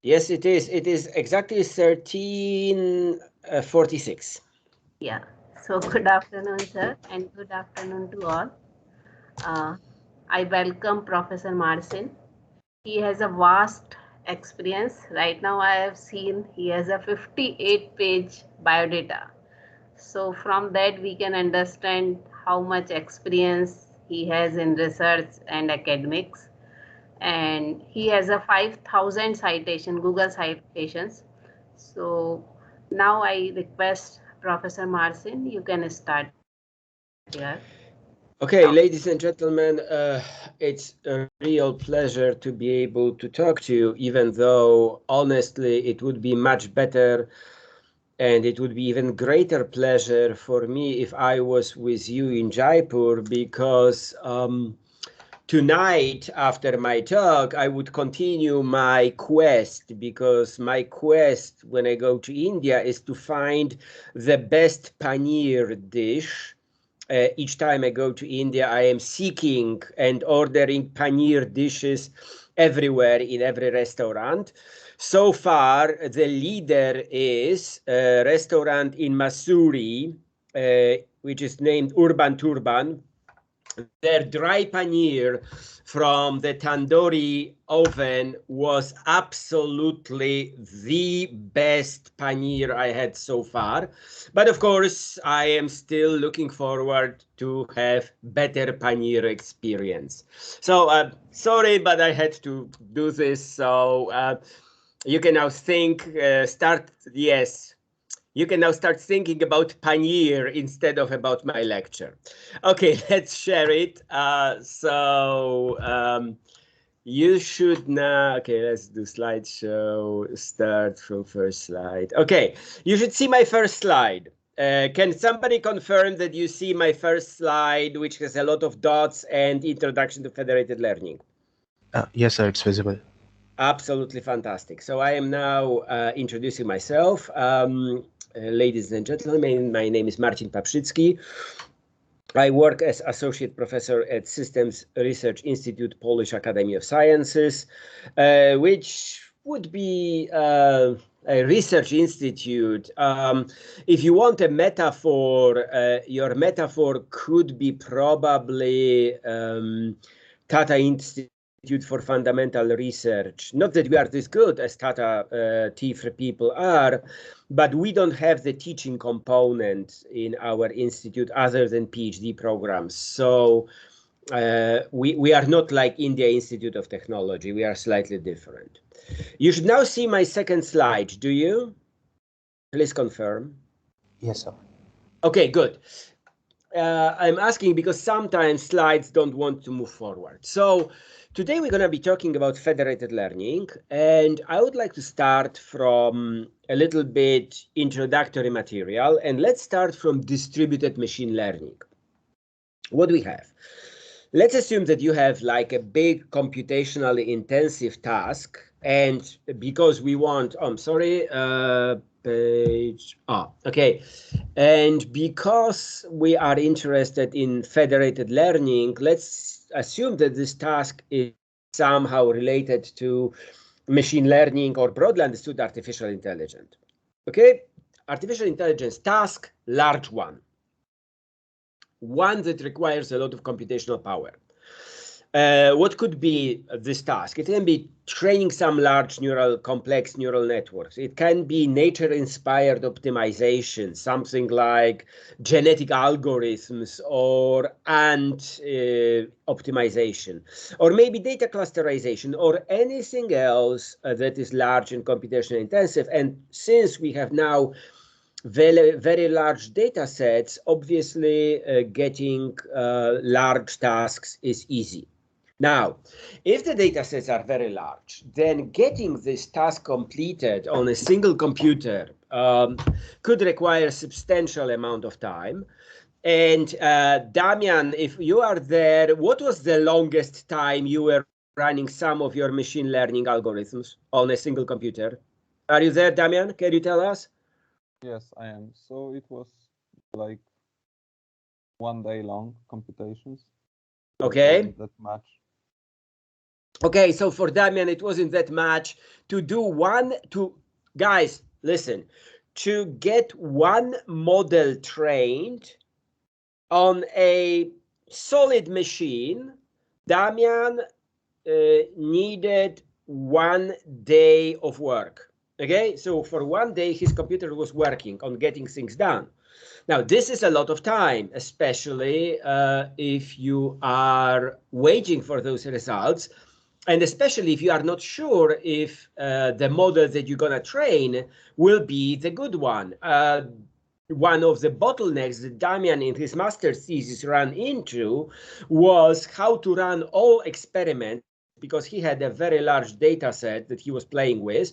Yes, it is. It is exactly 13:46. Yeah. So good afternoon, sir, and good afternoon to all. Uh, I welcome Professor Marcin. He has a vast experience. Right now, I have seen he has a 58-page biodata. So from that, we can understand how much experience he has in research and academics. And he has a 5,000 citation, Google citations. So now I request Professor Marcin, you can start here. Okay, ladies and gentlemen, it's a real pleasure to be able to talk to you, even though honestly, it would be much better and it would be even greater pleasure for me if I was with you in Jaipur because tonight after my talk, I would continue my quest because my quest when I go to India is to find the best paneer dish. Each time I go to India, I am seeking and ordering paneer dishes everywhere in every restaurant. So far, the leader is a restaurant in Masuri, which is named Urban Turban. Their dry paneer from the tandoori oven was absolutely the best paneer I had so far. But of course, I am still looking forward to have better paneer experience. So sorry, but I had to do this. So you can now think, start, yes, you can now start thinking about paneer instead of about my lecture. Okay, let's share it. You should now, okay, let's do slideshow, start from first slide. Okay, you should see my first slide. Can somebody confirm that you see my first slide, which has a lot of dots and introduction to federated learning? Yes, sir, it's visible. Absolutely fantastic. So I am now introducing myself. Ladies and gentlemen, my name is Marcin Paprzycki. I work as associate professor at Systems Research Institute, Polish Academy of Sciences, which would be a research institute. If you want a metaphor, your metaphor could be probably Tata Institute for Fundamental Research. Not that we are this good as Tata TIFR people are, but we don't have the teaching component in our institute other than PhD programs. So we are not like India Institute of Technology. We are slightly different. You should now see my second slide. Do you? Please confirm. Yes, sir. Okay, good. I'm asking because sometimes slides don't want to move forward. So today we're going to be talking about federated learning, and I would like to start from a little bit introductory material, and let's start from distributed machine learning. What do we have? Let's assume that you have like a big computationally intensive task, and because we want, oh, I'm sorry, okay. And because we are interested in federated learning, let's assume that this task is somehow related to machine learning or broadly understood artificial intelligence. Okay, artificial intelligence task, large one that requires a lot of computational power. What could be this task? It can be training some large complex neural networks. It can be nature-inspired optimization, something like genetic algorithms or ant optimization, or maybe data clusterization, or anything else that is large and computationally intensive. And since we have now very, very large data sets, obviously getting large tasks is easy. Now, if the data sets are very large, then getting this task completed on a single computer could require a substantial amount of time. And Damian, if you are there, what was the longest time you were running some of your machine learning algorithms on a single computer? Are you there, Damian? Can you tell us? Yes, I am. So it was like 1 day long computations. So it Okay. wasn't that much. Okay, so for Damian, it wasn't that much to do guys, listen, to get one model trained on a solid machine, Damian needed 1 day of work. Okay, so for 1 day, his computer was working on getting things done. Now, this is a lot of time, especially if you are waiting for those results, and especially if you are not sure if the model that you're going to train will be the good one. One of the bottlenecks that Damian in his master's thesis ran into was how to run all experiments, because he had a very large data set that he was playing with,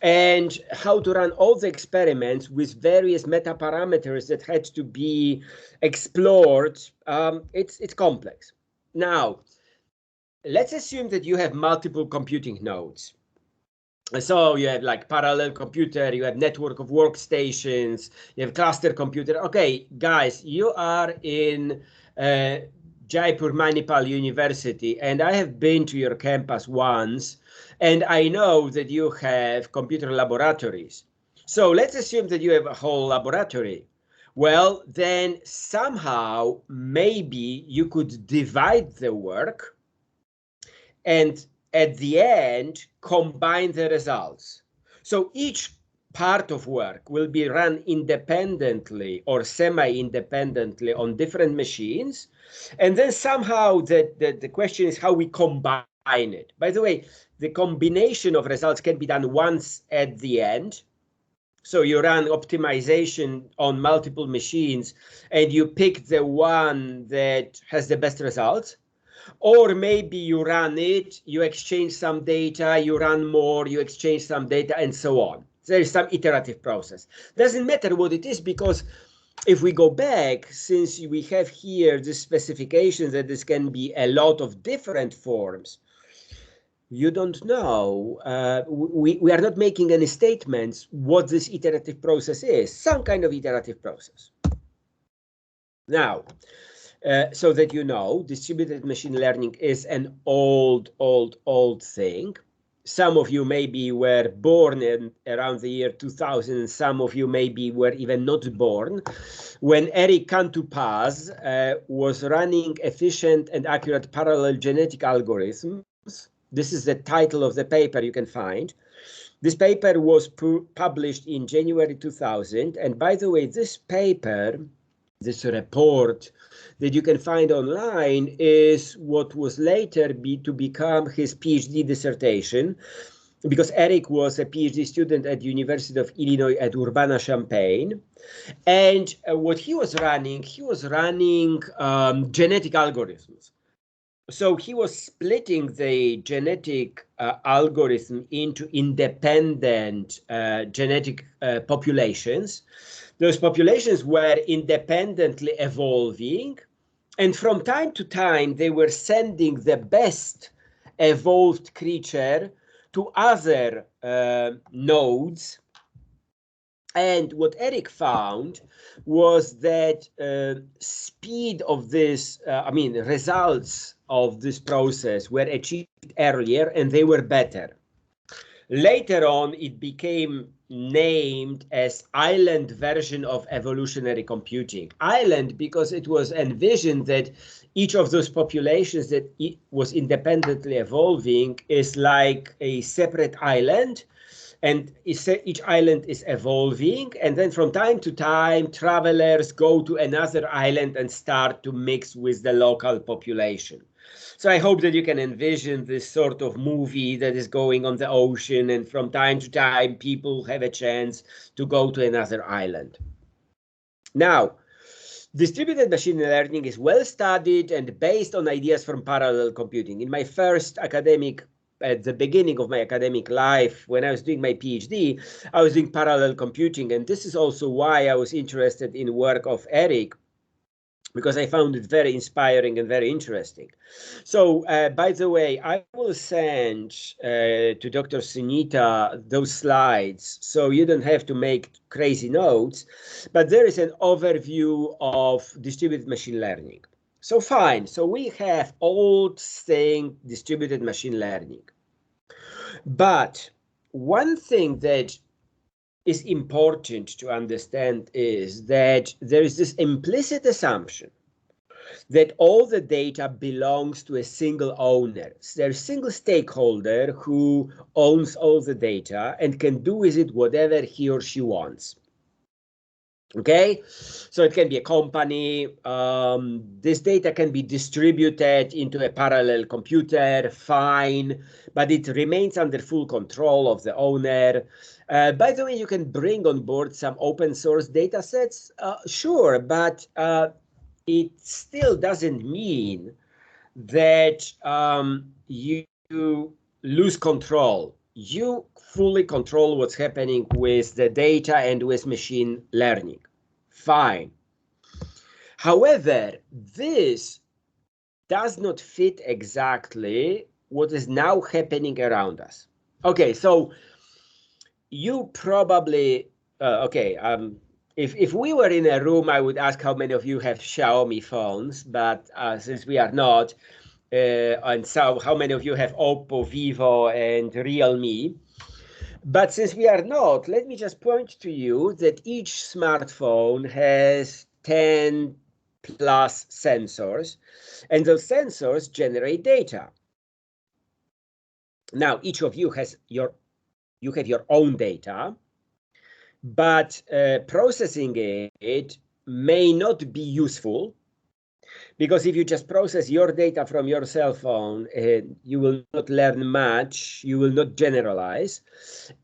and how to run all the experiments with various meta parameters that had to be explored. It's complex. Now, let's assume that you have multiple computing nodes. So you have like parallel computer, you have network of workstations, you have cluster computer. Okay, guys, you are in uh, Jaipur Manipal University, and I have been to your campus once, and I know that you have computer laboratories. So let's assume that you have a whole laboratory. Well, then somehow maybe you could divide the work and at the end combine the results. So each part of work will be run independently or semi-independently on different machines. And then somehow the question is how we combine it. By the way, the combination of results can be done once at the end. So you run optimization on multiple machines and you pick the one that has the best results. Or maybe you run it, you exchange some data, you run more, you exchange some data, and so on. There is some iterative process. Doesn't matter what it is, because if we go back, since we have here the specification that this can be a lot of different forms, you don't know. We are not making any statements what this iterative process is, some kind of iterative process. Now, so that you know, distributed machine learning is an old thing. Some of you maybe were born around the year 2000, and some of you maybe were even not born, when Eric Cantupaz was running efficient and accurate parallel genetic algorithms. This is the title of the paper you can find. This paper was published in January 2000. And by the way, this paper, this report that you can find online, is what was later to become his PhD dissertation, because Eric was a PhD student at the University of Illinois at Urbana-Champaign. And what he was running genetic algorithms. So he was splitting the genetic algorithm into independent genetic populations. Those populations were independently evolving, and from time to time, they were sending the best evolved creature to other nodes. And what Eric found was that speed of this, results of this process were achieved earlier, and they were better. Later on, it became named as island version of evolutionary computing. Island because it was envisioned that each of those populations that was independently evolving is like a separate island, and each island is evolving, and then from time to time travelers go to another island and start to mix with the local population. So I hope that you can envision this sort of movie that is going on the ocean, and from time to time people have a chance to go to another island. Now, distributed machine learning is well studied and based on ideas from parallel computing. In my first at the beginning of my academic life, when I was doing my PhD, I was doing parallel computing. And this is also why I was interested in work of Eric, because I found it very inspiring and very interesting. So, by the way, I will send to Dr. Sunita those slides, so you don't have to make crazy notes, but there is an overview of distributed machine learning. So fine, so we have old thing, distributed machine learning. But one thing that is important to understand is that there is this implicit assumption that all the data belongs to a single owner. There's a single stakeholder who owns all the data and can do with it whatever he or she wants. Okay, so it can be a company. This data can be distributed into a parallel computer, fine, but it remains under full control of the owner. By the way, you can bring on board some open source data sets, sure, but it still doesn't mean that you lose control. You fully control what's happening with the data and with machine learning. Fine. However, this does not fit exactly what is now happening around us. Okay, so you probably, if we were in a room, I would ask how many of you have Xiaomi phones, but since we are not, and so how many of you have Oppo, Vivo, and Realme? But since we are not, let me just point to you that each smartphone has 10 plus sensors, and those sensors generate data. Now, each of you has your own data, but processing it may not be useful, because if you just process your data from your cell phone, you will not learn much, you will not generalize.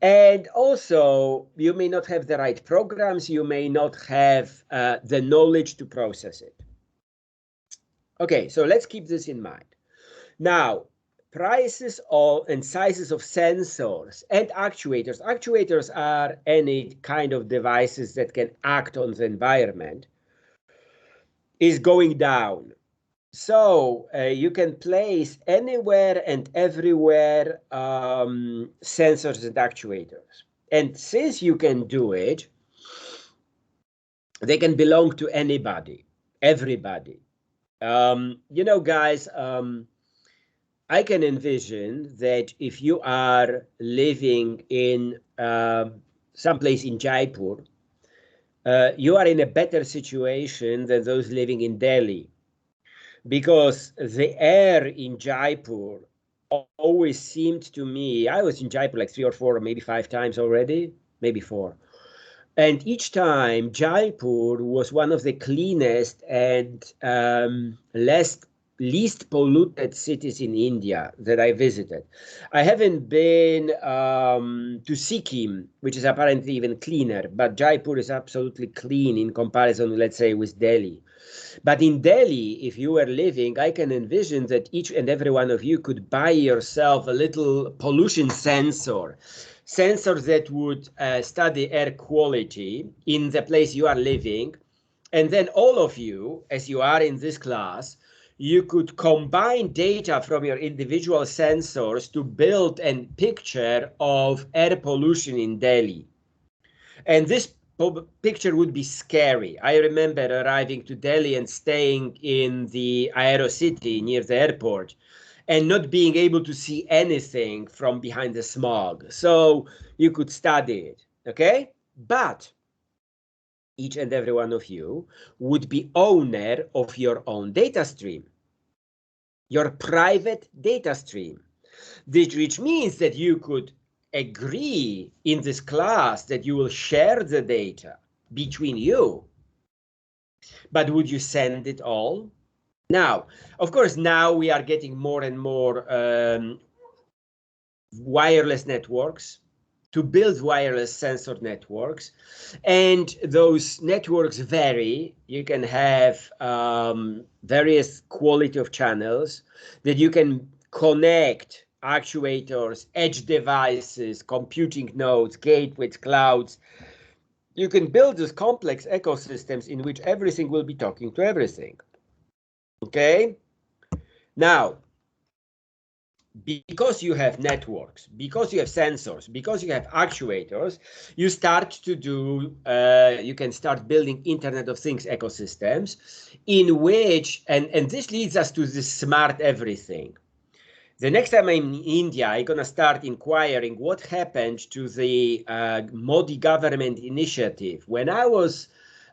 And also, you may not have the right programs, you may not have the knowledge to process it. Okay, so let's keep this in mind. Now, prices and sizes of sensors and actuators. Actuators are any kind of devices that can act on the environment, is going down. So you can place anywhere and everywhere sensors and actuators. And since you can do it, they can belong to anybody, everybody. You know, guys, I can envision that if you are living in someplace in Jaipur, you are in a better situation than those living in Delhi, because the air in Jaipur always seemed to me, I was in Jaipur like 3 or 4 or maybe 5 times already, maybe 4. And each time Jaipur was one of the cleanest and least polluted cities in India that I visited. I haven't been to Sikkim, which is apparently even cleaner, but Jaipur is absolutely clean in comparison, let's say, with Delhi. But in Delhi, if you were living, I can envision that each and every one of you could buy yourself a little pollution sensor that would study air quality in the place you are living. And then all of you, as you are in this class, you could combine data from your individual sensors to build a picture of air pollution in Delhi. And this picture would be scary. I remember arriving to Delhi and staying in the Aero City near the airport and not being able to see anything from behind the smog. So you could study it, okay? But each and every one of you would be owner of your own data stream, your private data stream, which means that you could agree in this class that you will share the data between you. But would you send it all? Now, of course, now we are getting more and more wireless networks to build wireless sensor networks, and those networks vary. You can have various quality of channels that you can connect actuators, edge devices, computing nodes, gateways, clouds. You can build these complex ecosystems in which everything will be talking to everything. Okay? Now, because you have networks, because you have sensors, because you have actuators, you start to do, you can start building Internet of Things ecosystems in which, and this leads us to this smart everything. The next time I'm in India, I'm going to start inquiring what happened to the Modi government initiative. When I was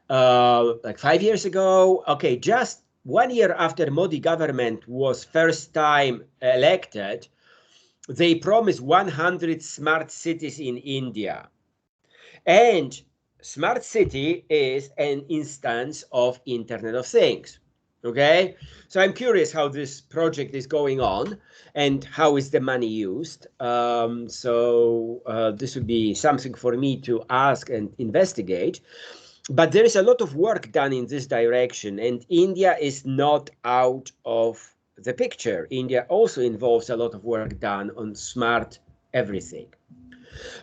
like 5 years ago, okay, just 1 year after Modi government was first time elected, they promised 100 smart cities in India. And smart city is an instance of Internet of Things. Okay, so I'm curious how this project is going on and how is the money used. This would be something for me to ask and investigate. But there is a lot of work done in this direction, and India is not out of the picture. India also involves a lot of work done on smart everything.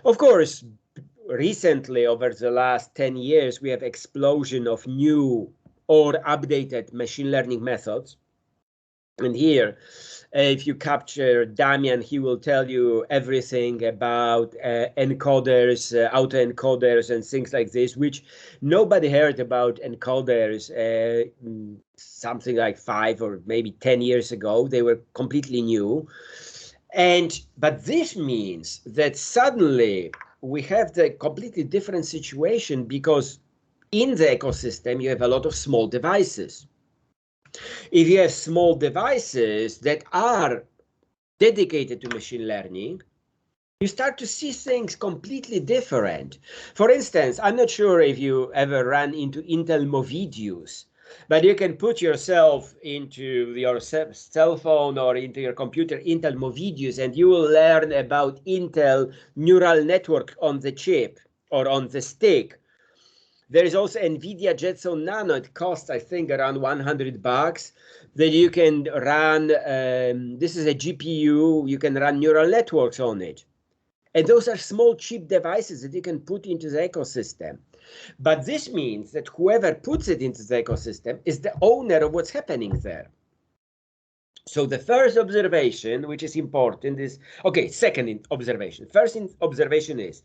Of course, recently, over the last 10 years, we have explosion of new or updated machine learning methods. And here, if you capture Damian, he will tell you everything about encoders, autoencoders, and things like this, which nobody heard about encoders something like 5 or maybe 10 years ago. They were completely new. But this means that suddenly we have the completely different situation, because in the ecosystem, you have a lot of small devices. If you have small devices that are dedicated to machine learning, you start to see things completely different. For instance, I'm not sure if you ever ran into Intel Movideos, but you can put yourself into your cell phone or into your computer Intel Movideos, and you will learn about Intel neural network on the chip or on the stick. There is also NVIDIA Jetson Nano. It costs, I think, around $100 that you can run. This is a GPU. You can run neural networks on it. And those are small, cheap devices that you can put into the ecosystem. But this means that whoever puts it into the ecosystem is the owner of what's happening there. So the first observation, which is important, is, okay, second observation. First observation is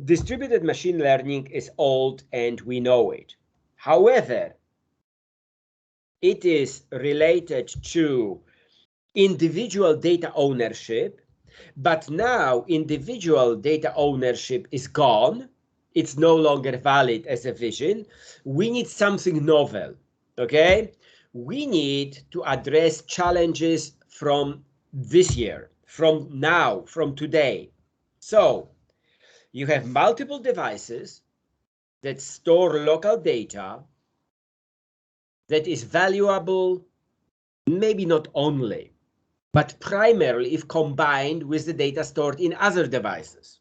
distributed machine learning is old and we know it. However, it is related to individual data ownership, but now individual data ownership is gone. It's no longer valid as a vision. We need something novel, okay? We need to address challenges from this year, from now, from today. So you have multiple devices that store local data that is valuable, maybe not only, but primarily if combined with the data stored in other devices.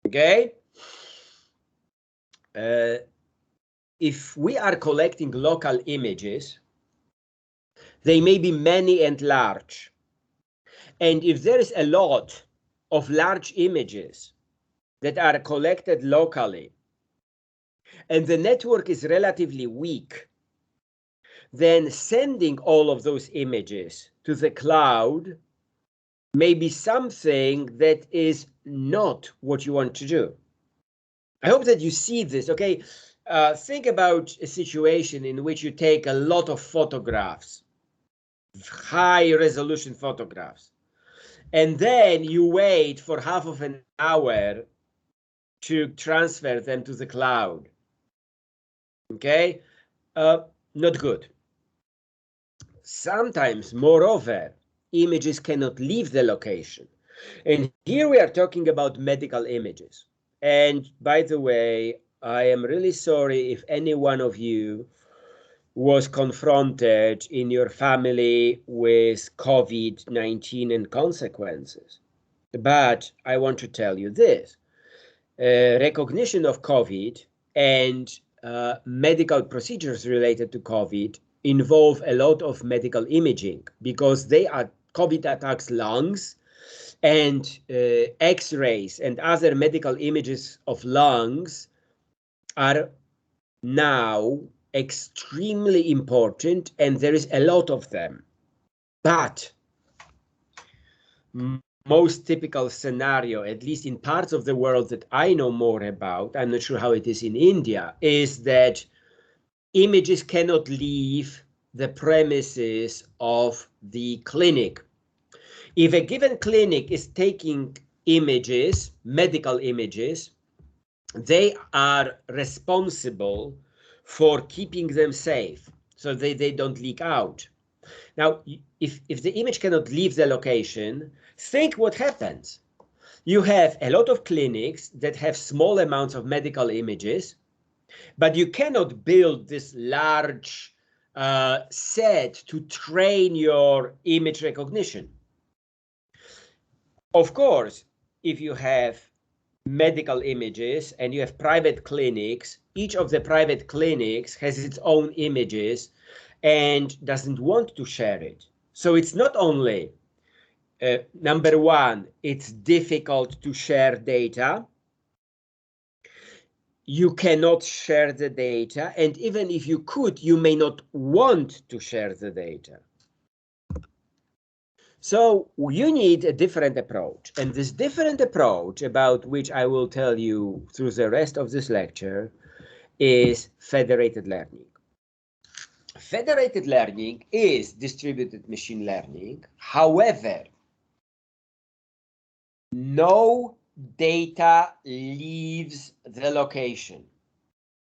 Okay? If we are collecting local images, they may be many and large. And if there is a lot of large images that are collected locally, and the network is relatively weak, then sending all of those images to the cloud may be something that is not what you want to do. I hope that you see this, okay? Think about a situation in which you take a lot of photographs, high resolution photographs, and then you wait for half of an hour to transfer them to the cloud. Okay? Not good. Sometimes, moreover, images cannot leave the location. And here we are talking about medical images. And by the way, I am really sorry if any one of you was confronted in your family with COVID-19 and consequences. But I want to tell you this. Recognition of COVID and medical procedures related to COVID involve a lot of medical imaging, because they are COVID attacks lungs, and X-rays and other medical images of lungs are now extremely important, and there is a lot of them. But most typical scenario, at least in parts of the world that I know more about, I'm not sure how it is in India, is that images cannot leave the premises of the clinic. If a given clinic is taking images, medical images, they are responsible for keeping them safe so they don't leak out. Now, if the image cannot leave the location, think what happens. You have a lot of clinics that have small amounts of medical images, but you cannot build this large set to train your image recognition. Of course, if you have medical images and you have private clinics, each of the private clinics has its own images and doesn't want to share it. So it's not only number one, it's difficult to share data. You cannot share the data, and even if you could, you may not want to share the data. So you need a different approach, and this different approach, about which I will tell you through the rest of this lecture, is federated learning. Federated learning is distributed machine learning. However, no data leaves the location.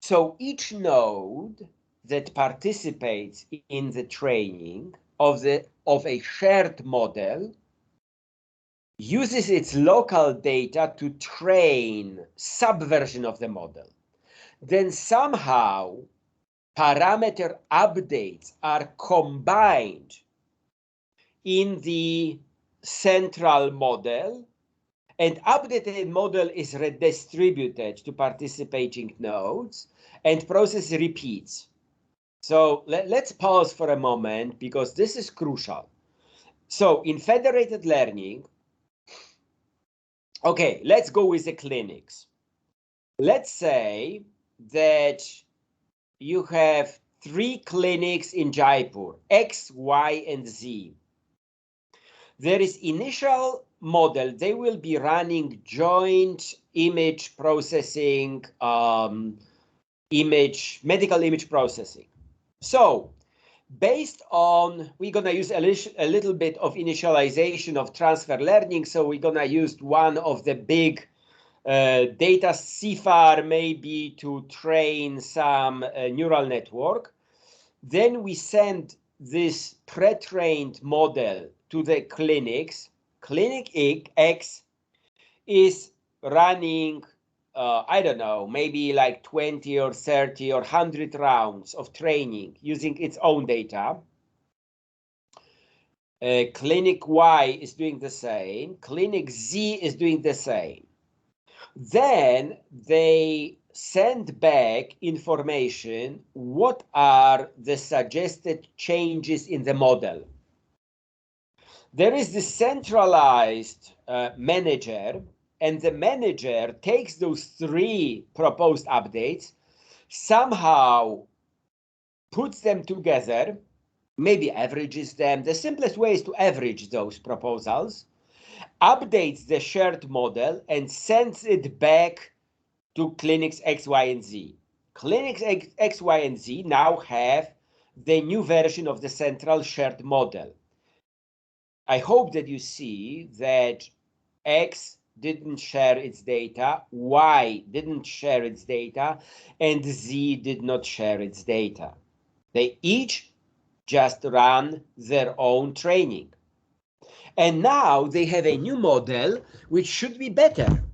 So each node that participates in the training of a shared model uses its local data to train subversion of the model. Then somehow parameter updates are combined in the central model, and updated model is redistributed to participating nodes, and process repeats. So let's pause for a moment, because this is crucial. So in federated learning, okay, let's go with the clinics. Let's say that you have 3 clinics in Jaipur, X, Y, and Z. There is initial model. They will be running joint image processing, medical image processing. So based on, we're going to use a little bit of initialization of transfer learning. So we're going to use one of the big data CFAR maybe to train some neural network. Then we send this pre-trained model to the clinics. Clinic X is running, I don't know, maybe like 20 or 30 or 100 rounds of training using its own data. Clinic Y is doing the same. Clinic Z is doing the same. Then they send back information. What are the suggested changes in the model? There is the centralized manager, and the manager takes those 3 proposed updates, somehow puts them together, maybe averages them. The simplest way is to average those proposals, updates the shared model, and sends it back to clinics X, Y, and Z. Clinics X, Y, and Z now have the new version of the central shared model. I hope that you see that X didn't share its data, Y didn't share its data, and Z did not share its data. They each just run their own training. And now they have a new model which should be better.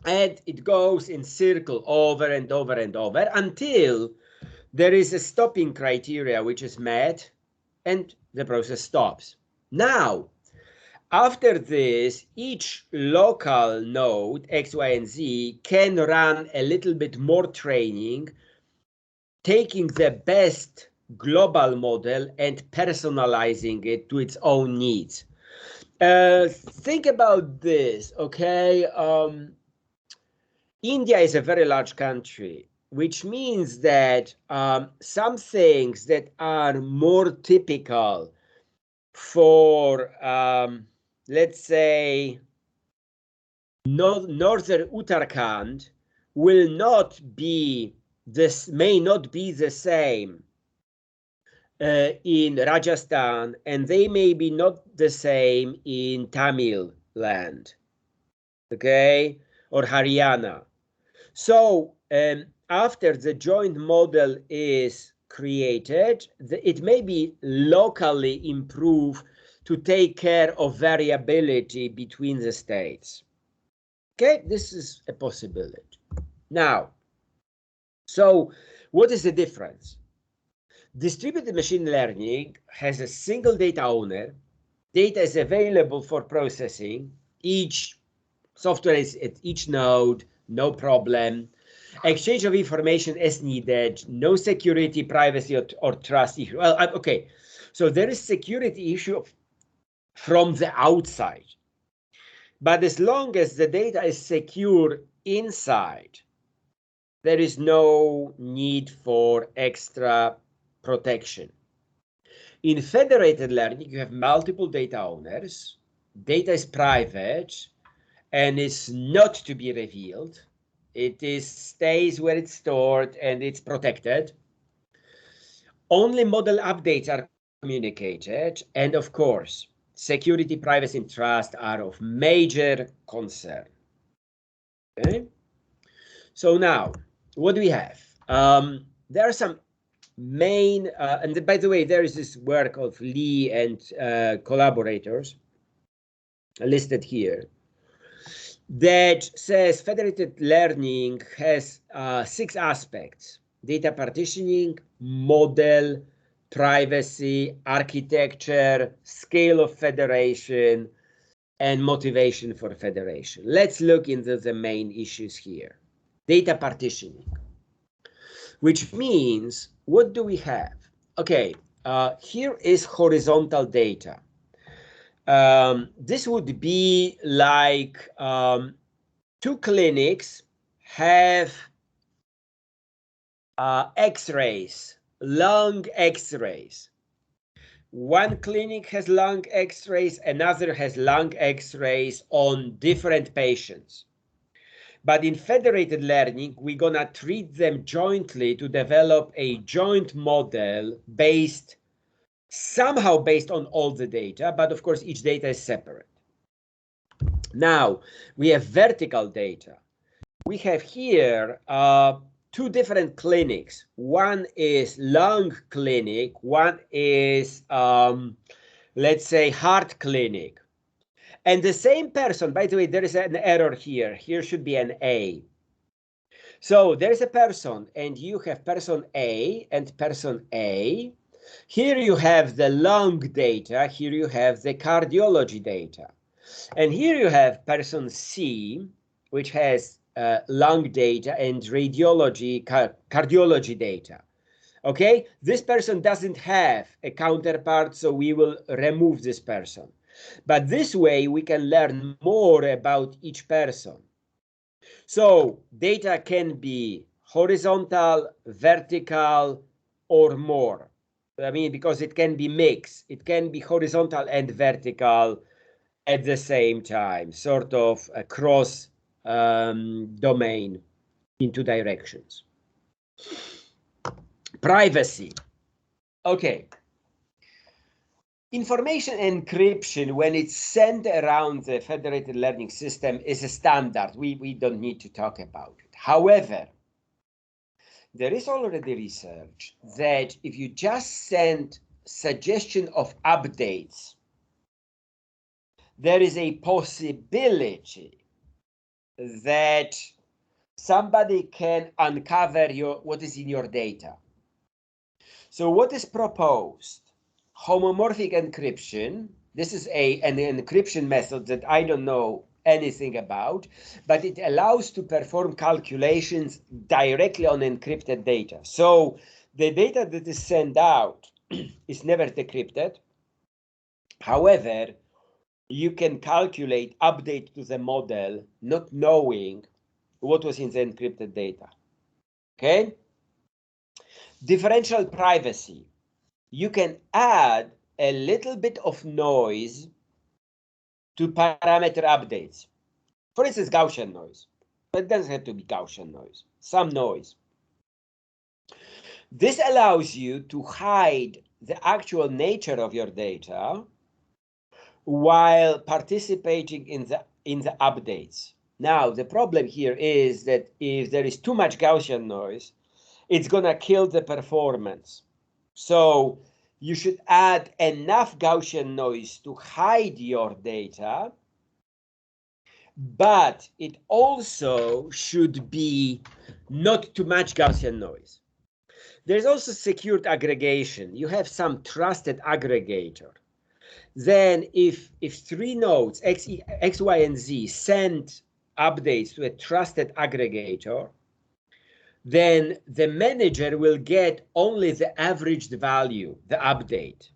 And it goes in circle over and over and over until there is a stopping criteria which is met and the process stops. Now, after this, each local node, X, Y, and Z, can run a little bit more training, taking the best global model and personalizing it to its own needs. Think about this, okay? India is a very large country, which means that some things that are more typical for let's say, northern Uttarakhand will not be this, may not be the same in Rajasthan, and they may be not the same in Tamil land, okay, or Haryana. So after the joint model is created, it may be locally improved to take care of variability between the states. Okay, this is a possibility. Now, so what is the difference? Distributed machine learning has a single data owner. Data is available for processing. Each software is at each node, no problem. Exchange of information as needed, no security, privacy, or trust issue. Well, okay, so there is security issue from the outside. But as long as the data is secure inside, there is no need for extra protection. In federated learning, you have multiple data owners. Data is private and is not to be revealed. It stays where it's stored and it's protected. Only model updates are communicated. And of course, security, privacy, and trust are of major concern. Okay? So now, what do we have? There are some main, and by the way, there is this work of Lee and collaborators listed here that says federated learning has 6 aspects: data partitioning, model, privacy, architecture, scale of federation, and motivation for federation. Let's look into the main issues here. Data partitioning, which means, what do we have? Okay, here is horizontal data. This would be like 2 clinics have x-rays, lung x-rays. One clinic has lung x-rays, another has lung x-rays on different patients. But in federated learning, we're gonna treat them jointly to develop a joint model somehow based on all the data, but of course each data is separate. Now, we have vertical data. We have here 2 different clinics. One is lung clinic, one is, let's say, heart clinic. And the same person, by the way, there is an error here. Here should be an A. So there's a person, and you have person A and person A. Here you have the lung data. Here you have the cardiology data. And here you have person C, which has lung data and radiology, cardiology data. Okay, this person doesn't have a counterpart, so we will remove this person. But this way we can learn more about each person. So data can be horizontal, vertical, or more. I mean, because it can be mixed. It can be horizontal and vertical at the same time, sort of a cross domain in 2 directions. Privacy. Okay. Information encryption, when it's sent around the federated learning system, is a standard. We don't need to talk about it. However, there is already research that if you just send suggestion of updates, there is a possibility that somebody can uncover what is in your data. So what is proposed? Homomorphic encryption. This is an encryption method that I don't know anything about, but it allows to perform calculations directly on encrypted data. So the data that is sent out is never decrypted. However, you can calculate, update to the model, not knowing what was in the encrypted data. Okay? Differential privacy. You can add a little bit of noise to parameter updates. For instance, Gaussian noise, but it doesn't have to be Gaussian noise, some noise. This allows you to hide the actual nature of your data while participating in the updates. Now, the problem here is that if there is too much Gaussian noise, it's gonna kill the performance. So you should add enough Gaussian noise to hide your data, but it also should be not too much Gaussian noise. There's also secured aggregation. You have some trusted aggregator. Then if three nodes, X, Y, and Z, send updates to a trusted aggregator, then the manager will get only the averaged value, the update,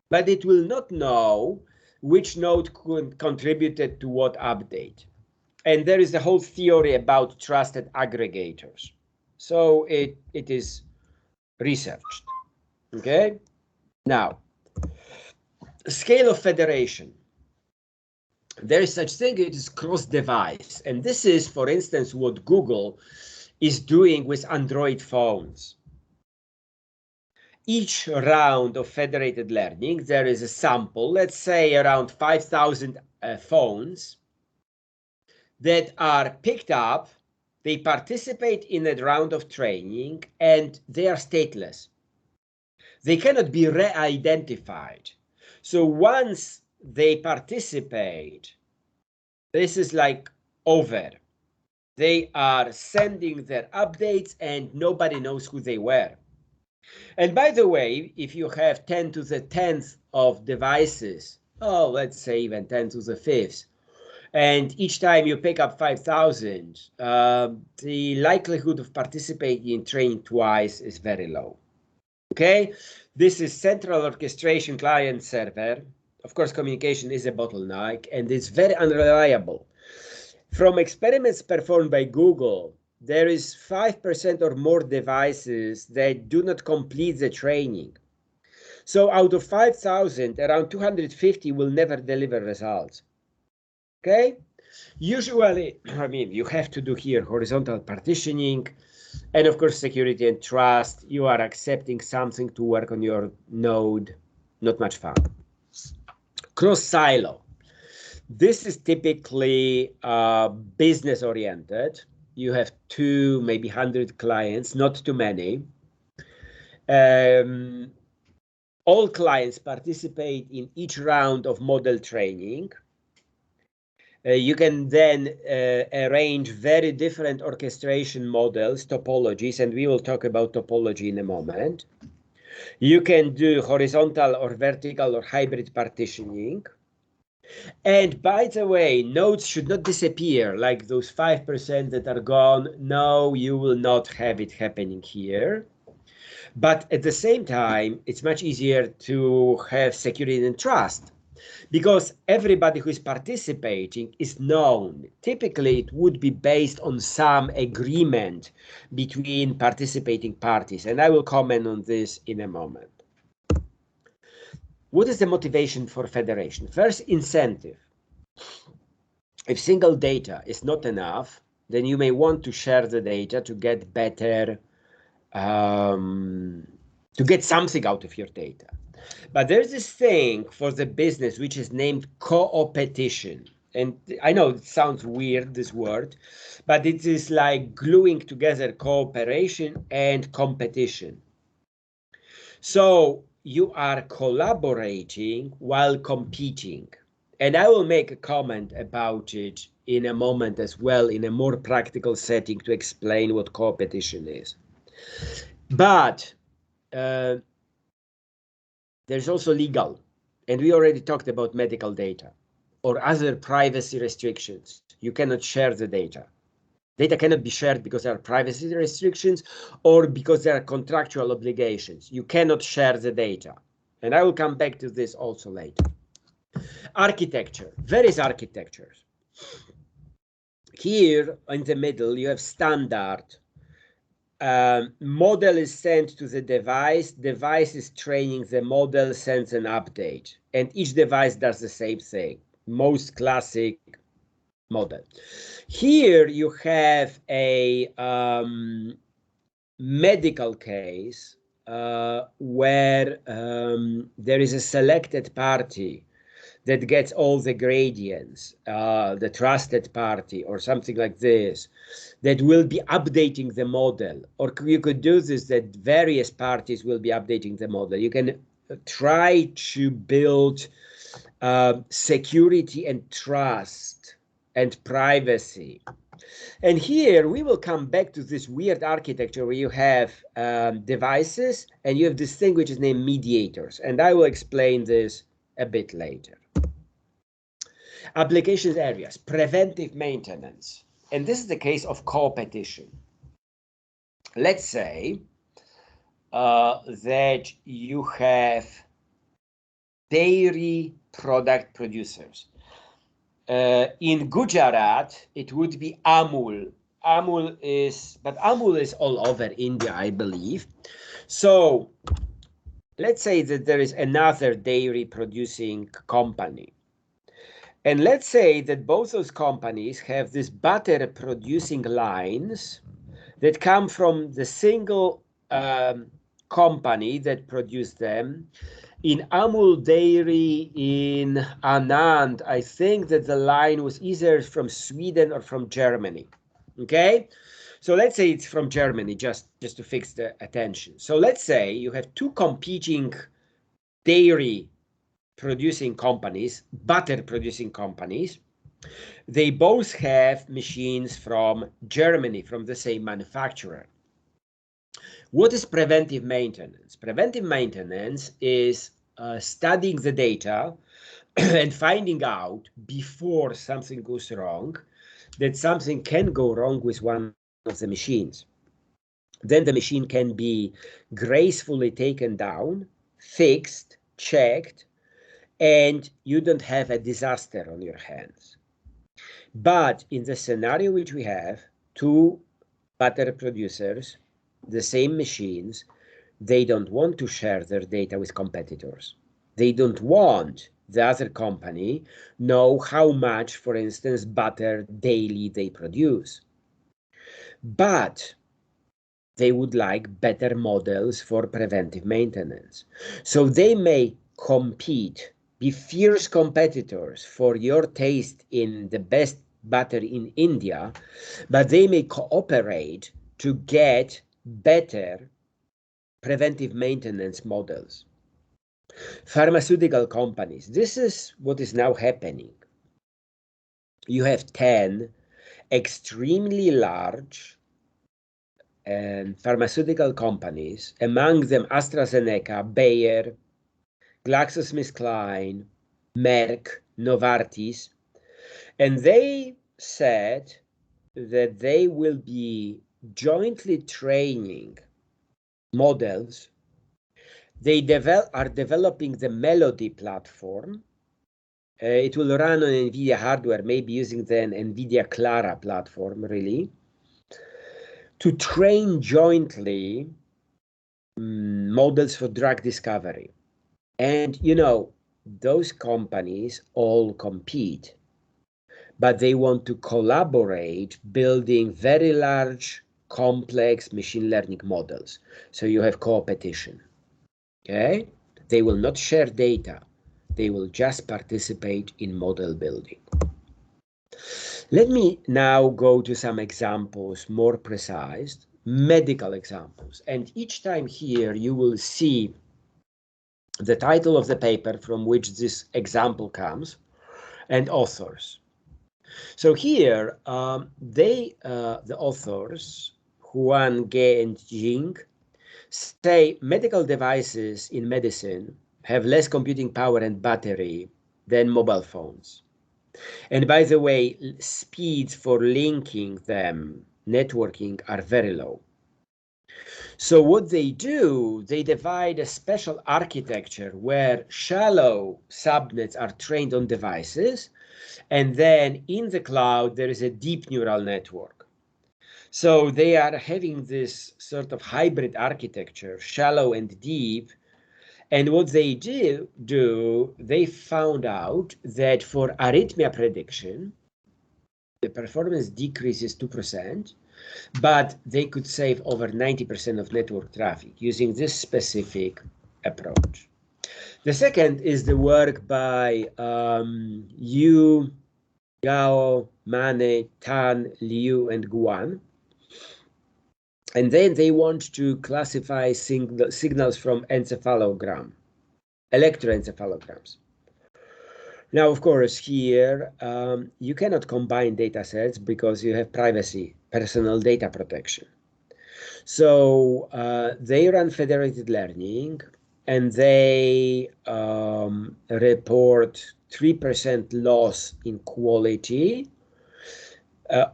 but it will not know which node contributed to what update. And there is a whole theory about trusted aggregators. So it is researched. Okay? Now, scale of federation. There is such thing, it is cross-device. And this is, for instance, what Google is doing with Android phones. Each round of federated learning, there is a sample, let's say around 5,000 phones that are picked up, they participate in a round of training, and they are stateless. They cannot be re-identified. So once they participate, this is like over. They are sending their updates and nobody knows who they were. And by the way, if you have 10 to the 10th of devices, oh, let's say even 10 to the 5th, and each time you pick up 5,000, the likelihood of participating in training twice is very low. Okay, this is central orchestration client server. Of course, communication is a bottleneck and it's very unreliable. From experiments performed by Google, there is 5% or more devices that do not complete the training. So out of 5,000, around 250 will never deliver results. Okay? Usually, I mean, you have to do here horizontal partitioning, and of course, security and trust. You are accepting something to work on your node. Not much fun. Cross silo. This is typically business oriented. You have 2, maybe 100 clients, not too many. All clients participate in each round of model training. You can then arrange very different orchestration models, topologies, and we will talk about topology in a moment. You can do horizontal or vertical or hybrid partitioning. And by the way, nodes should not disappear like those 5% that are gone. No, you will not have it happening here. But at the same time, it's much easier to have security and trust because everybody who is participating is known. Typically, it would be based on some agreement between participating parties. And I will comment on this in a moment. What is the motivation for federation? First, incentive. If single data is not enough, then you may want to share the data to get better, to get something out of your data. But there's this thing for the business which is named co-opetition. And I know it sounds weird, this word, but it is like gluing together cooperation and competition. So you are collaborating while competing. And I will make a comment about it in a moment as well, in a more practical setting to explain what competition is. But there's also legal. And we already talked about medical data or other privacy restrictions. You cannot share the data. Data cannot be shared because there are privacy restrictions or because there are contractual obligations. You cannot share the data. And I will come back to this also later. Architecture, various architectures. Here in the middle, you have standard. Model is sent to the device. Device is training the model, sends an update. And each device does the same thing. most classic model. Here you have a medical case where there is a selected party that gets all the gradients, the trusted party or something like this, that will be updating the model. Or you could do this, that various parties will be updating the model. You can try to build security and trust and privacy. And here we will come back to this weird architecture where you have devices and you have this thing which is named mediators. And I will explain this a bit later. Applications areas, preventive maintenance. And this is the case of co-opetition. Let's say that you have dairy product producers. In Gujarat, it would be Amul. Amul is all over India, I believe. So let's say that there is another dairy producing company. And let's say that both those companies have these butter producing lines that come from the single company that produced them. In Amul Dairy in Anand, I think that the line was either from Sweden or from Germany. Okay, so let's say it's from Germany, just to fix the attention. So let's say you have two competing dairy producing companies, butter producing companies. They both have machines from Germany, from the same manufacturer. What is preventive maintenance? Preventive maintenance is studying the data and finding out before something goes wrong that something can go wrong with one of the machines. Then the machine can be gracefully taken down, fixed, checked, and you don't have a disaster on your hands. But in the scenario which we have, two butter producers, the same machines, they don't want to share their data with competitors. They don't want the other company know how much, for instance, butter daily they produce. But they would like better models for preventive maintenance. So they may compete, be fierce competitors for your taste in the best butter in India, but they may cooperate to get better preventive maintenance models. Pharmaceutical companies, this is what is now happening. You have 10 extremely large pharmaceutical companies, among them AstraZeneca, Bayer, GlaxoSmithKline, Merck, Novartis, and they said that they will be jointly training models. They are developing the Melody platform. It will run on NVIDIA hardware, maybe using the NVIDIA Clara platform, really, to train jointly models for drug discovery. And, you know, those companies all compete, but they want to collaborate, building very large, complex machine learning models. So you have co-opetition. Okay? They will not share data. They will just participate in model building. Let me now go to some examples, more precise, medical examples. And each time here, you will see the title of the paper from which this example comes and authors. So here, the authors, Huan, Ge, and Jing, say medical devices in medicine have less computing power and battery than mobile phones. And by the way, speeds for linking them, networking, are very low. So what they do, they divide a special architecture where shallow subnets are trained on devices, and then in the cloud, there is a deep neural network. So they are having this sort of hybrid architecture, shallow and deep, And what they do, they found out that for arrhythmia prediction, the performance decreases 2%, but they could save over 90% of network traffic using this specific approach. The second is the work by Yu, Yao, Mane, Tan, Liu, and Guan. And then they want to classify signals from electroencephalograms. Now, of course, here you cannot combine data sets because you have privacy, personal data protection. So they run federated learning, and they report 3% loss in quality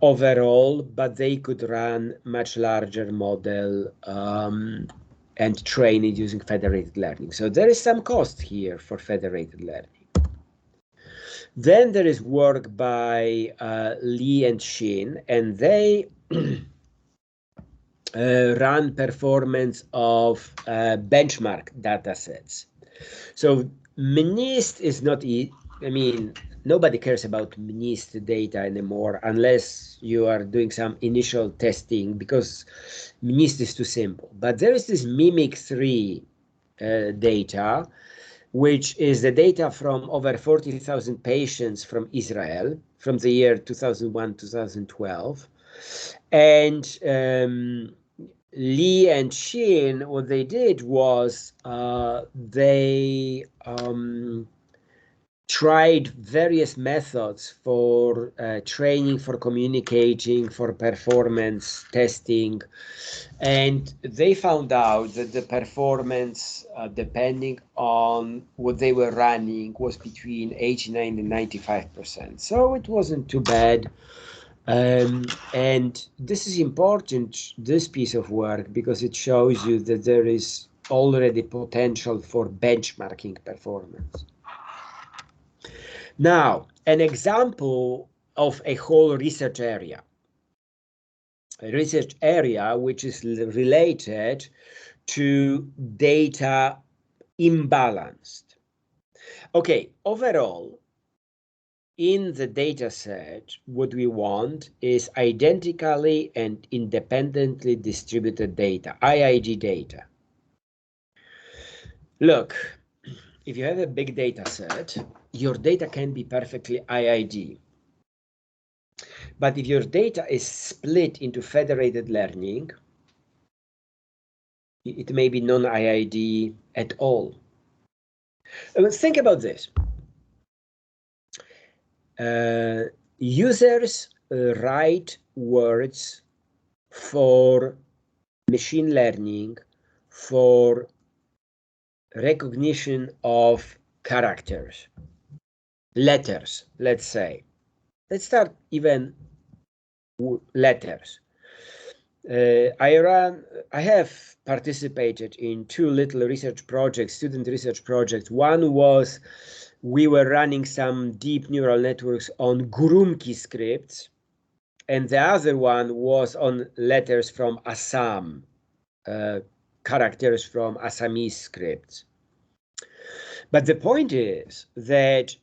overall, but they could run much larger model and train it using federated learning. So there is some cost here for federated learning. Then there is work by Li and Xin, and they run performance of benchmark data sets. So MNIST is not, I mean, nobody cares about MNIST data anymore unless you are doing some initial testing because MNIST is too simple. But there is this MIMIC3 data, which is the data from over 40,000 patients from Israel from the year 2001-2012. And Li and Xin, what they did was they tried various methods for training, for communicating, for performance testing, and they found out that the performance, depending on what they were running, was between 89 and 95%. So it wasn't too bad. And this is important, this piece of work, because it shows you that there is already potential for benchmarking performance. Now, an example of a whole research area. A research area which is related to data imbalanced. Okay, overall, in the data set, what we want is identically and independently distributed data, IID data. Look, if you have a big data set, your data can be perfectly IID. But if your data is split into federated learning, it may be non-IID at all. Think about this. Users write words for machine learning for recognition of characters, letters, let's say. Let's start even letters. I have participated in two little research projects, student research projects. One was we were running some deep neural networks on Gurumqi scripts, and the other one was on letters from Assam, characters from Assamese scripts. But the point is that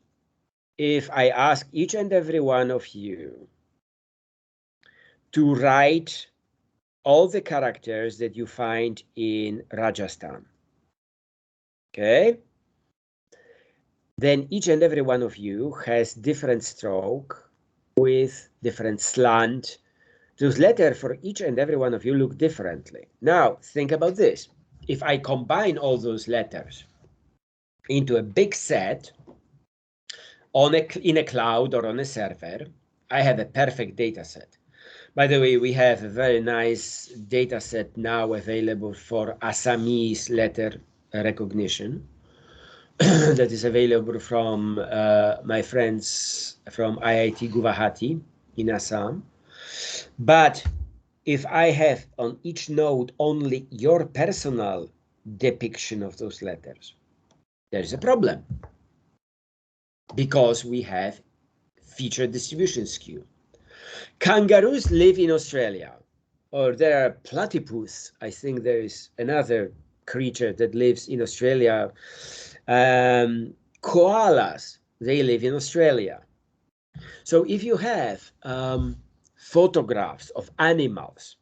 if I ask each and every one of you to write all the characters that you find in Rajasthan, okay, then each and every one of you has different stroke with different slant. Those letters for each and every one of you look differently. Now, think about this. If I combine all those letters into a big set in a cloud or on a server, I have a perfect data set. By the way, we have a very nice data set now available for Assamese letter recognition that is available from my friends from IIT Guwahati in Assam. But if I have on each node only your personal depiction of those letters, there's a problem because we have feature distribution skew. Kangaroos live in Australia, or there are platypus. I think there is another creature that lives in Australia. Koalas, they live in Australia. So if you have photographs of animals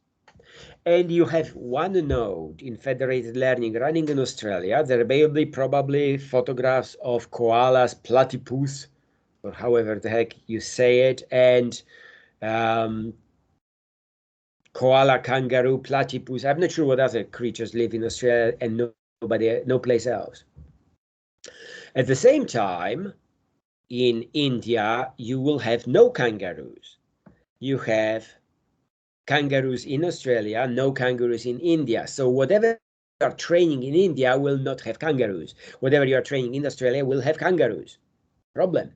and you have one node in federated learning running in Australia, there may be probably photographs of koalas, platypus, or however the heck you say it, and koala, kangaroo, platypus. I'm not sure what other creatures live in Australia and no place else. At the same time, in India, you will have no kangaroos. You have kangaroos in Australia, no kangaroos in India. So whatever you are training in India will not have kangaroos. Whatever you are training in Australia will have kangaroos. Problem.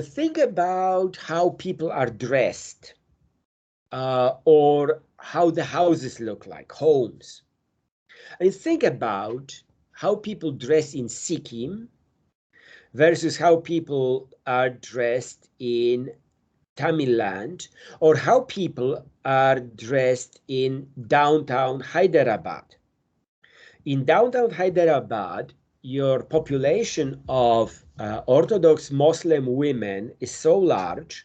Think about how people are dressed, or how the houses look like, homes. And think about how people dress in Sikkim versus how people are dressed in Tamil Land, or how people are dressed in downtown Hyderabad. In downtown Hyderabad, your population of Orthodox Muslim women is so large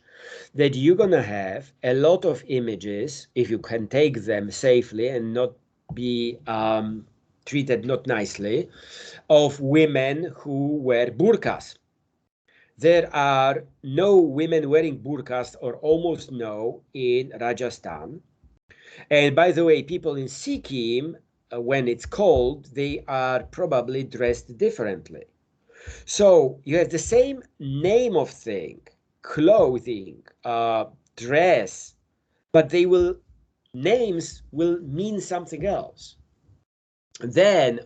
that you're going to have a lot of images, if you can take them safely and not be treated not nicely, of women who wear burqas. There are no women wearing burqas, or almost no, in Rajasthan. And by the way, people in Sikkim, when it's cold, they are probably dressed differently. So you have the same name of thing, clothing, dress, but names will mean something else. Then,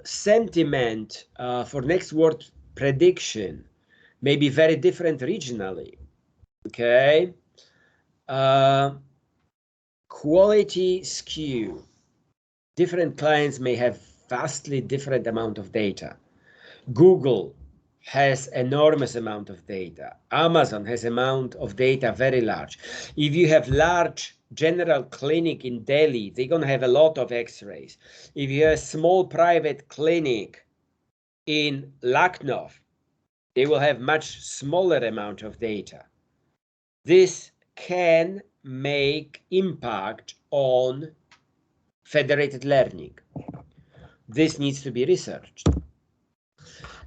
sentiment for next word prediction may be very different regionally. Okay. Quality skew. Different clients may have vastly different amount of data. Google has enormous amount of data. Amazon has amount of data very large. If you have large general clinic in Delhi, they're going to have a lot of x-rays. If you have a small private clinic in Lucknow, they will have much smaller amount of data. This can make impact on federated learning. This needs to be researched.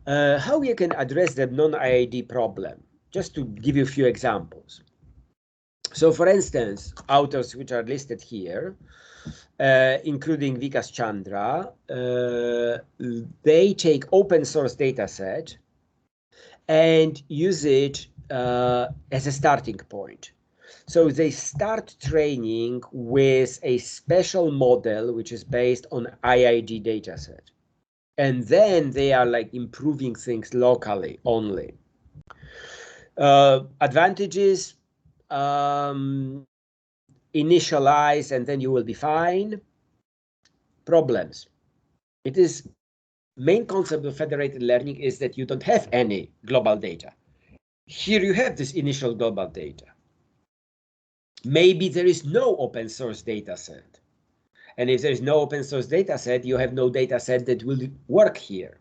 How you can address the non-IID problem? Just to give you a few examples. So for instance, authors which are listed here, including Vikas Chandra, they take open source data set and use it as a starting point. So they start training with a special model which is based on IID dataset. And then they are like improving things locally only. Advantages, initialize and then you will be fine. Problems. It is main concept of federated learning is that you don't have any global data. Here you have this initial global data. Maybe there is no open source data set. And if there is no open source data set, you have no data set that will work here.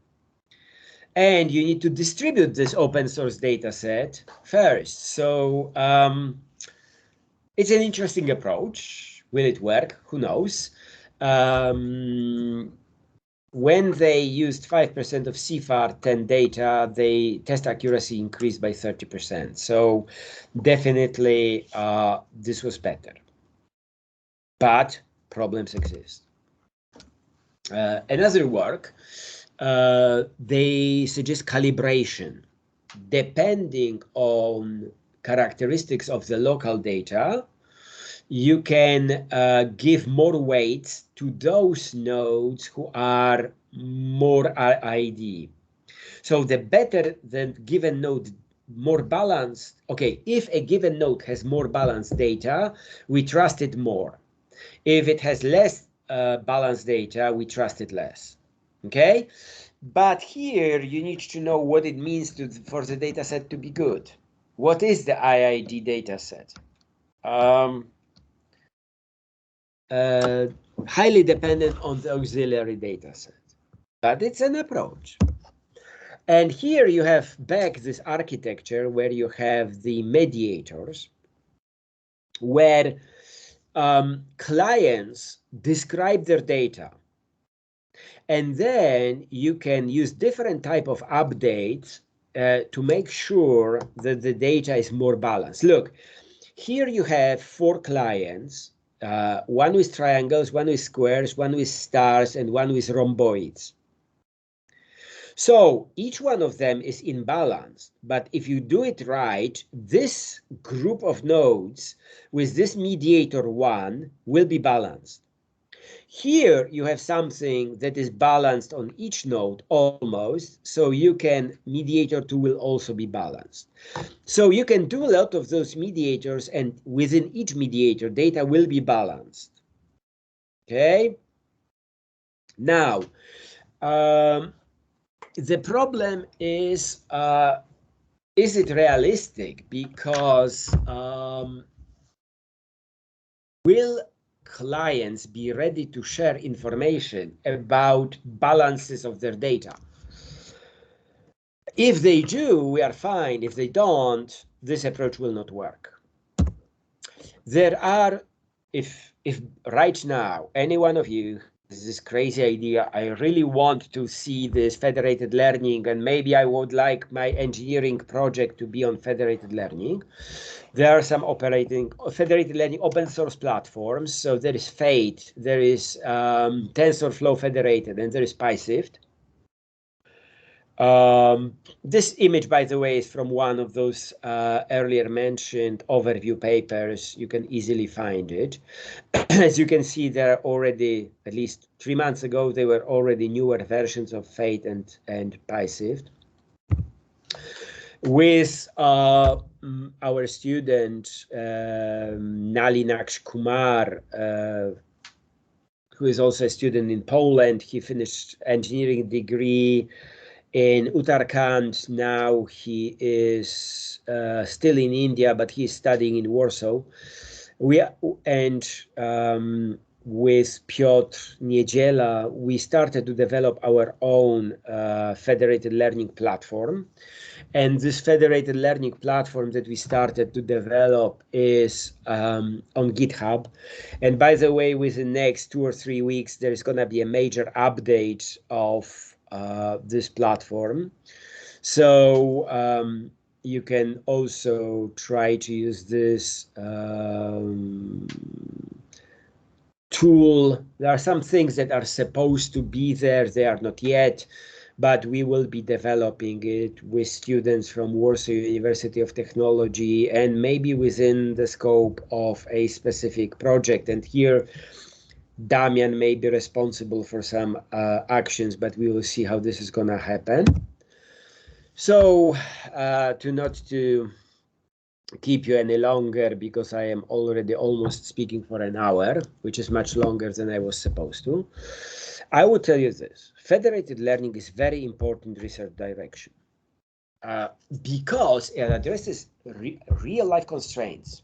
And you need to distribute this open source data set first. So it's an interesting approach. Will it work? Who knows? When they used 5% of CFAR 10 data, the test accuracy increased by 30%. So definitely this was better. But problems exist. Another work, they suggest calibration. Depending on characteristics of the local data, you can give more weight to those nodes who are more IID. So the better the given node, more balanced. Okay, if a given node has more balanced data, we trust it more. If it has less balanced data, we trust it less. Okay, but here you need to know what it means for the data set to be good. What is the IID data set? highly dependent on the auxiliary data set. But it's an approach. And here you have back this architecture where you have the mediators, where clients describe their data. And then you can use different type of updates to make sure that the data is more balanced. Look, here you have 4 clients, one with triangles, one with squares, one with stars, and one with rhomboids. So each one of them is imbalanced, but if you do it right, this group of nodes with this mediator 1 will be balanced. Here you have something that is balanced on each node almost, so you can, mediator 2 will also be balanced. So you can do a lot of those mediators, and within each mediator, data will be balanced. Okay? Now, the problem is it realistic? Because will clients be ready to share information about balances of their data? If they do, we are fine. If they don't, this approach will not work. There are, if right now, any one of you has this crazy idea, I really want to see this federated learning, and maybe I would like my engineering project to be on federated learning. There are some federated learning open source platforms. So there is Fate, there is TensorFlow Federated, and there is PySift. This image, by the way, is from one of those earlier mentioned overview papers. You can easily find it. As you can see, there are already, at least 3 months ago, there were already newer versions of Fate and PySift. With our student, Nalinaksh Kumar, who is also a student in Poland. He finished engineering degree in Uttarakhand. Now he is still in India, but he's studying in Warsaw. With Piotr Niedziela, we started to develop our own federated learning platform. And this federated learning platform that we started to develop is on GitHub. And by the way, within the next 2 or 3 weeks, there is going to be a major update of this platform. So you can also try to use this tool. There are some things that are supposed to be there. They are not yet, but we will be developing it with students from Warsaw University of Technology and maybe within the scope of a specific project. And here, Damian may be responsible for some actions, but we will see how this is going to happen. So to keep you any longer, because I am already almost speaking for an hour, which is much longer than I was supposed to, I will tell you this. Federated learning is very important research direction because it addresses real-life constraints.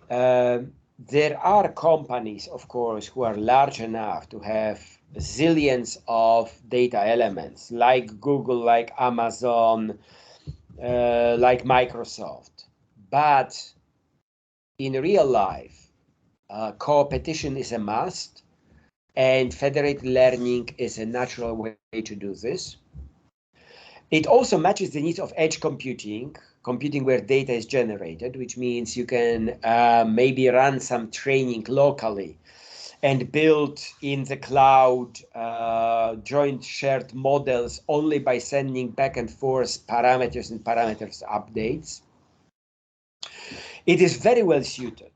There are companies, of course, who are large enough to have zillions of data elements, like Google, like Amazon, like Microsoft. But in real life, competition is a must, and federated learning is a natural way to do this. It also matches the needs of edge computing where data is generated, which means you can maybe run some training locally and build in the cloud joint shared models only by sending back and forth parameters and parameters updates. It is very well suited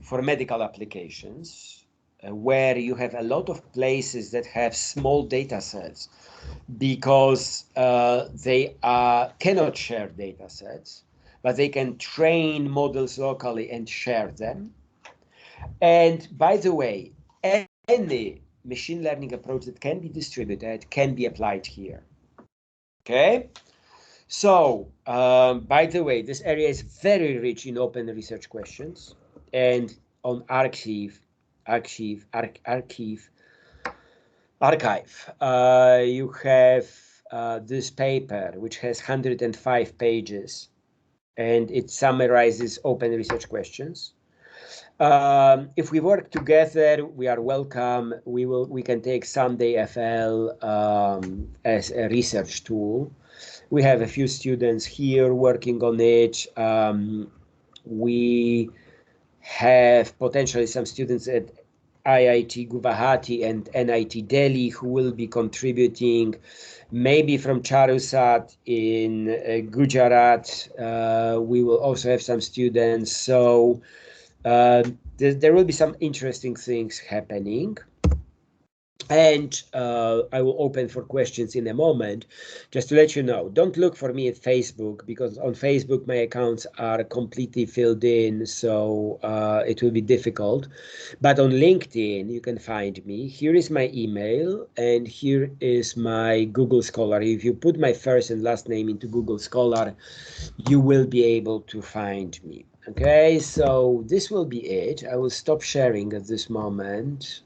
for medical applications where you have a lot of places that have small data sets because they cannot share data sets, but they can train models locally and share them. And by the way, any machine learning approach that can be distributed can be applied here. Okay? So, by the way, this area is very rich in open research questions. And on Arxiv, archive. You have this paper, which has 105 pages, and it summarizes open research questions. If we work together, we are welcome. We can take Sunday FL as a research tool. We have a few students here working on it. We have potentially some students at IIT Guwahati and NIT Delhi who will be contributing, maybe from Charusat in Gujarat. We will also have some students. So there will be some interesting things happening. And I will open for questions in a moment. Just to let you know, don't look for me at Facebook, because on Facebook my accounts are completely filled in, so it will be difficult. But on LinkedIn, you can find me. Here is my email, and here is my Google Scholar. If you put my first and last name into Google Scholar, you will be able to find me. Okay, so this will be it. I will stop sharing at this moment.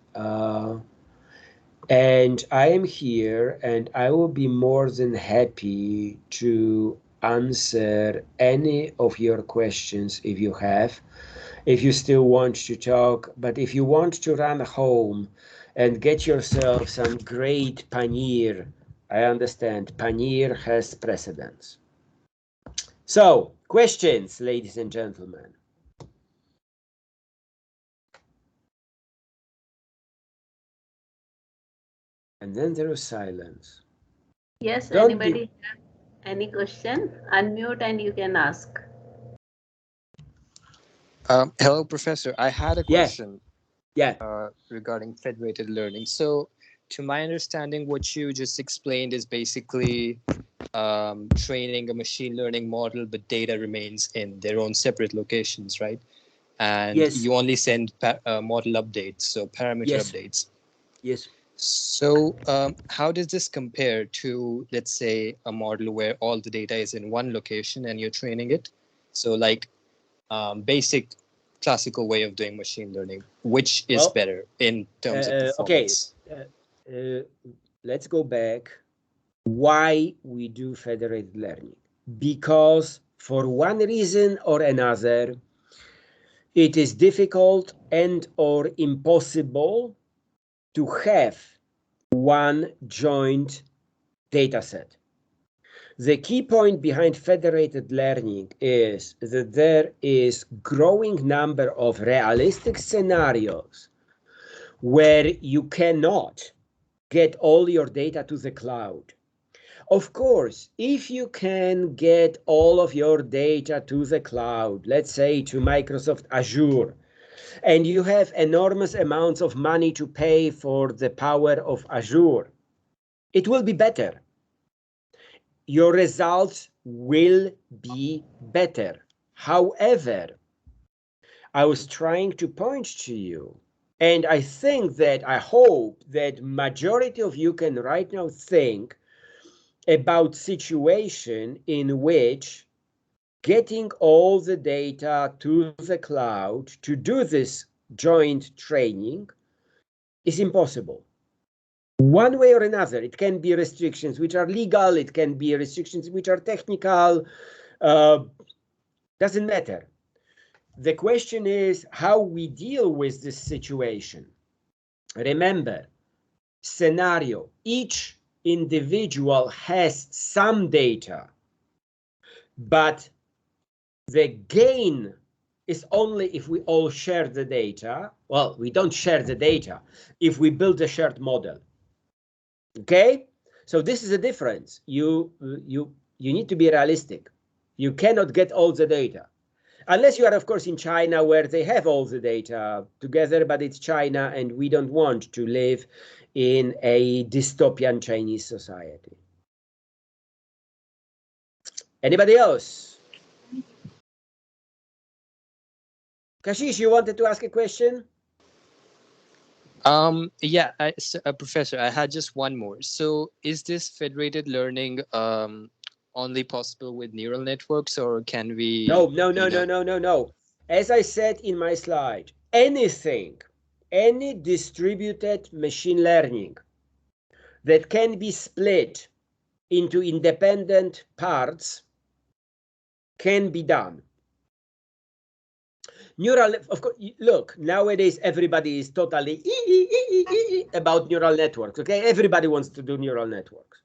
And I am here, and I will be more than happy to answer any of your questions if you have, if you still want to talk. But if you want to run home and get yourself some great paneer, I understand paneer has precedence. So, questions, ladies and gentlemen. And then there was silence. Yes, Don't anybody have any question? Unmute and you can ask. Hello, Professor. I had a Yeah, question yeah. regarding federated learning. So, to my understanding, what you just explained is basically training a machine learning model, but data remains in their own separate locations, right? And Yes. you only send model updates, so parameter Yes. updates. Yes. So, how does this compare to, let's say, a model where all the data is in one location and you're training it? So, like basic classical way of doing machine learning, which is better in terms of performance? Okay, let's go back. Why we do federated learning? Because for one reason or another, it is difficult and or impossible to have one joint data set. The key point behind federated learning is that there is growing number of realistic scenarios where you cannot get all your data to the cloud. Of course, if you can get all of your data to the cloud, let's say to Microsoft Azure, and you have enormous amounts of money to pay for the power of Azure, it will be better. Your results will be better. However, I was trying to point to you, and I think that I hope that majority of you can right now think about situation in which getting all the data to the cloud to do this joint training is impossible. One way or another, it can be restrictions which are legal, it can be restrictions which are technical, doesn't matter. The question is how we deal with this situation. Remember, scenario, each individual has some data, but the gain is only if we all share the data. Well, we don't share the data if we build a shared model. Okay, so this is a difference. You need to be realistic. You cannot get all the data unless you are, of course, in China where they have all the data together, but it's China and we don't want to live in a dystopian Chinese society. Anybody else? Kashish, you wanted to ask a question? Yeah, Professor, I had just one more. So, is this federated learning only possible with neural networks, or can we? No. As I said in my slide, anything any distributed machine learning that can be split into independent parts can be done. Neural, of course, look, nowadays everybody is totally about neural networks, okay? Everybody wants to do neural networks.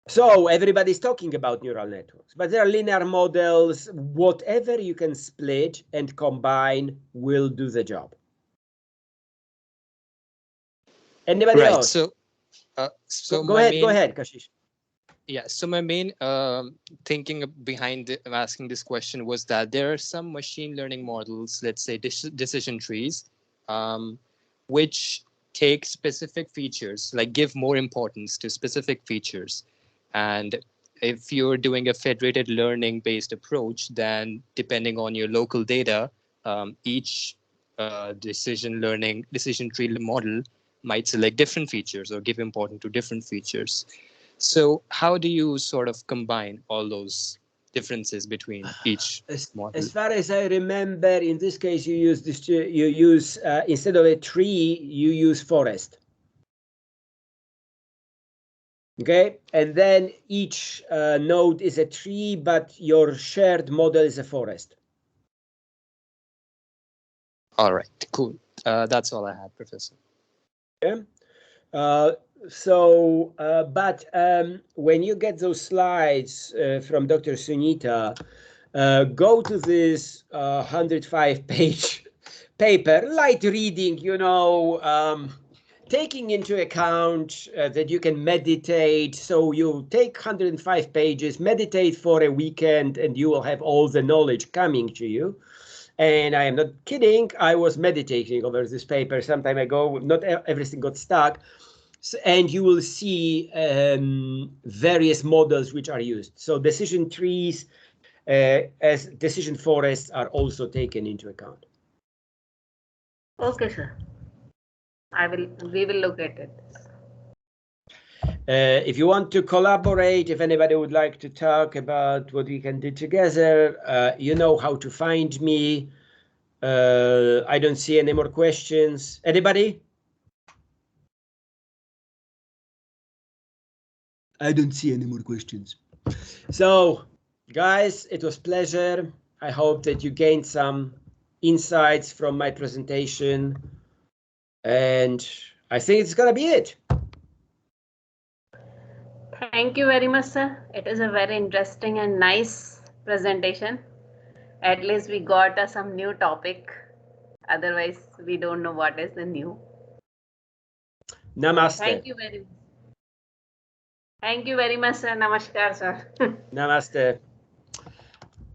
So everybody's talking about neural networks, but there are linear models. Whatever you can split and combine will do the job. Anybody Right. else? So Go ahead, Kashish. Yeah. So my main thinking behind asking this question was that there are some machine learning models, let's say decision trees, which take specific features, like give more importance to specific features. And if you're doing a federated learning based approach, then depending on your local data, each decision tree model might select different features or give importance to different features. So how do you sort of combine all those differences between each model? As far as I remember, in this case, you use this. You use instead of a tree, you use forest. Okay, and then each node is a tree, but your shared model is a forest. All right, cool. That's all I had, Professor. Yeah. But when you get those slides from Dr. Sunita, go to this 105-page paper, light reading, you know, taking into account that you can meditate. So you take 105 pages, meditate for a weekend, and you will have all the knowledge coming to you. And I am not kidding. I was meditating over this paper some time ago. Not everything got stuck. So, and you will see various models which are used. So decision trees as decision forests are also taken into account. Okay, sir. We will look at it. If you want to collaborate, if anybody would like to talk about what we can do together, you know how to find me. I don't see any more questions. Anybody? I don't see any more questions. So, guys, it was pleasure. I hope that you gained some insights from my presentation. And I think it's gonna be it. Thank you very much, sir. It is a very interesting and nice presentation. At least we got some new topic. Otherwise, we don't know what is the new. Namaste. Thank you very much. Thank you very much, sir. Namaskar, sir. Namaste.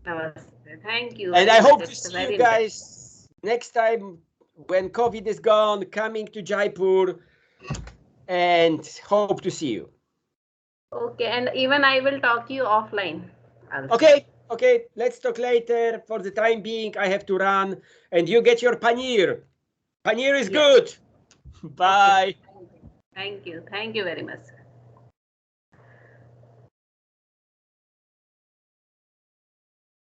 Namaste. Thank you. And I hope to see you guys next time when COVID is gone, coming to Jaipur, and hope to see you. Okay, and even I will talk to you offline. Also. Okay, let's talk later. For the time being, I have to run, and you get your paneer. Paneer is good. Bye. Thank you very much.